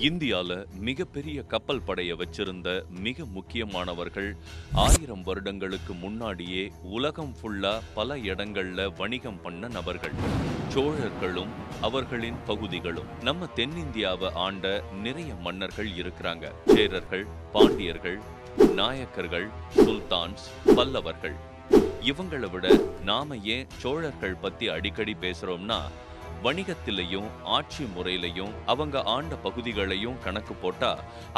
இந்தியால மிகப்பெரிய கப்பல் படைய வச்சிருந்த மிக முக்கியமானவர்கள் 1000 வருடங்களுக்கு முன்னாடியே உலகம் ஃபுல்லா பல இடங்கள்ல வணிகம் பண்ண நபர்கள். சோழர்களும் அவர்களின் பகுதிகளும். நம்ம தென்னிந்தியாவை ஆண்ட நிறைய மன்னர்கள் இருக்கிறாங்க. சேரர்கள், பாண்டியர்கள், நாயக்கர்கள், சுல்தான்ஸ், பல்லவர்கள். இவங்களை விட நாம ஏன் சோழர்கள் பத்தி அடிக்கடி பேசுறோம்னா, வணிகத்திலையும் ஆட்சி முறையிலையும் அவங்க ஆண்ட பகுதிகளையும் கணக்கு போட்டா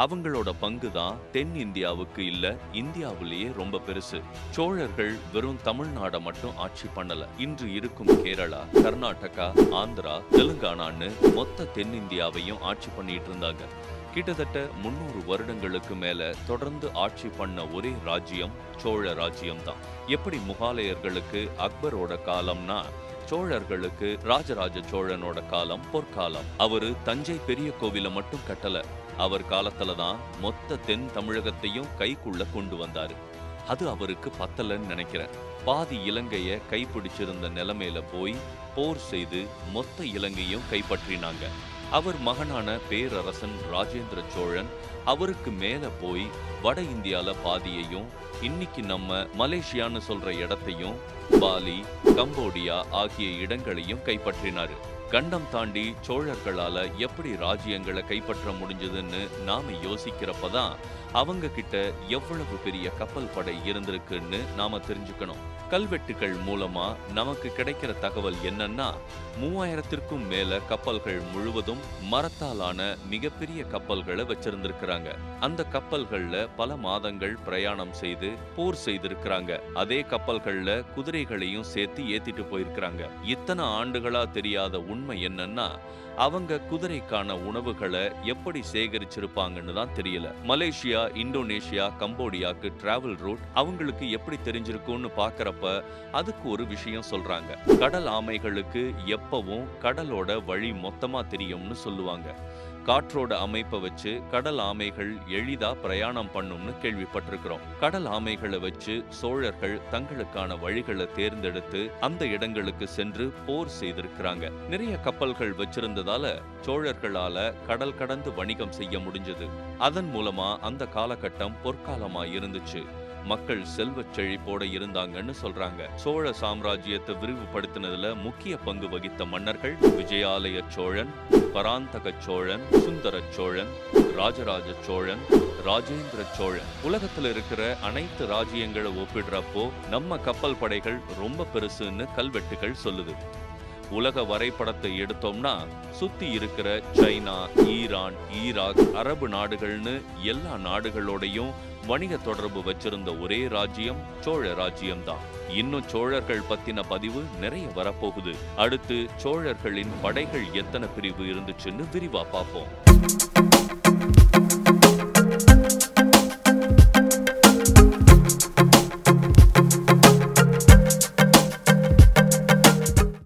அவங்களோட பங்கு தான் தென்னிந்தியாவுக்கு இல்ல இந்தியாவிலேயே ரொம்ப பெருசு. சோழர்கள் வெறும் தமிழ்நாடை மட்டும் ஆட்சி பண்ணல. இன்று இருக்கும் கேரளா, கர்நாடகா, ஆந்திரா, தெலுங்கானான்னு மொத்த தென்னிந்தியாவையும் ஆட்சி பண்ணிட்டு இருந்தாங்க. கிட்டத்தட்ட 300 வருடங்களுக்கு மேல தொடர்ந்து ஆட்சி பண்ண ஒரே ராஜ்யம் சோழ ராஜ்யம் தான். எப்படி முகாலயர்களுக்கு அக்பரோட காலம்னா, சோழர்களுக்கு ராஜராஜ சோழனோட காலம் பொற்காலம். அவரு தஞ்சை பெரிய கோவிலை மட்டும் கட்டல, அவர் காலத்துல தான் மொத்த தென் தமிழகத்தையும் கைக்குள்ள கொண்டு வந்தாரு. அது அவருக்கு பத்தலன்னு நினைக்கிறேன். பாதி இலங்கைய கைப்பிடிச்சிருந்த நிலைமையில போய் போர் செய்து மொத்த இலங்கையும் கைப்பற்றினாங்க. அவர் மகனான பேரரசன் ராஜேந்திர சோழன் அவருக்கு மேல போய் வட இந்தியால பாதியையும், இன்னைக்கு நம்ம மலேசியான்னு சொல்ற இடத்தையும், பாலி, கம்போடியா ஆகிய இடங்களையும் கைப்பற்றினாரு. கண்டம் தாண்டி சோழர்களால எப்படி ராஜ்யங்களை கைப்பற்ற முடிஞ்சதுன்னு நாம யோசிக்கிறப்பதான் அவங்க கிட்ட எவ்வளவு பெரிய கப்பல் படை இருந்திருக்குன்னு நாம தெரிஞ்சுக்கணும். கல்வெட்டுகள் மூலமா நமக்கு கிடைக்கிற தகவல் என்னன்னா, 3000த்திற்கும் மேல கப்பல்கள் முழுவதும் மரத்தாலான மிகப்பெரிய கப்பல்களை வச்சிருந்திருக்கிறாங்க. அந்த கப்பல்கள்ல பல மாதங்கள் பிரயாணம் செய்து போர் செய்திருக்கிறாங்க. அதே கப்பல்கள்ல குதிரைகளையும் சேர்த்து ஏத்திட்டு போயிருக்கிறாங்க. இத்தனை ஆண்டுகளா தெரியாத உண்மை என்னன்னா, அவங்க குதிரைக்கான உணவுகளை எப்படி சேகரிச்சிருப்பாங்கன்னு தான் தெரியல. மலேசியா, இந்தோனேஷியா, கம்போடியாக்கு டிராவல் ரூட் அவங்களுக்கு எப்படி தெரிஞ்சிருக்கும்னு பாக்குறப்ப அதுக்கு ஒரு விஷயம் சொல்றாங்க. கடல் ஆமைகளுக்கு எப்பவும் கடலோட வழி மொத்தமா தெரியும்னு சொல்லுவாங்க. காற்றோட அமைப்பை வச்சு கடல் ஆமைகள் எளிதா பிரயாணம் பண்ணும்னு கேள்விப்பட்டிருக்கிறோம். கடல் ஆமைகளை வச்சு சோழர்கள் தங்களுக்கான வழிகளை தேர்ந்தெடுத்து அந்த இடங்களுக்கு சென்று போர் செய்திருக்கிறாங்க. நிறைய கப்பல்கள் வச்சிருந்ததால சோழர்களால கடல் கடந்து வணிகம் செய்ய முடிஞ்சது. அதன் மூலமா அந்த காலகட்டம் பொற்காலமா இருந்துச்சு. மக்கள் செல்வச் செழிப்போட இருந்தாங்கன்னு சொல்றாங்க. சோழ சாம்ராஜ்யத்தை விரிவுபடுத்தினதுல முக்கிய பங்கு வகித்த மன்னர்கள் விஜயாலய சோழன், பராந்தக சோழன், சுந்தர சோழன், ராஜராஜ சோழன், ராஜேந்திர சோழன். உலகத்துல இருக்கிற அனைத்து ராஜ்யங்களை ஒப்பிடுறப்போ நம்ம கப்பல் படைகள் ரொம்ப பெருசுன்னு கல்வெட்டுகள் சொல்லுது. உலக வரைபடத்தை எடுத்தோம்னா சுத்தி இருக்கிற சைனா, ஈரான், ஈராக், அரபு நாடுகள்னு எல்லா நாடுகளோடையும் வணிக தொடர்பு வச்சிருந்த ஒரே ராஜ்யம் சோழ ராஜ்யம் தான். இன்னும் சோழர்கள் பத்தின பதிவு நிறைய வரப்போகுது. அடுத்து சோழர்களின் படைகள் எத்தனை பிரிவு இருந்துச்சுன்னு விரிவா பார்ப்போம்.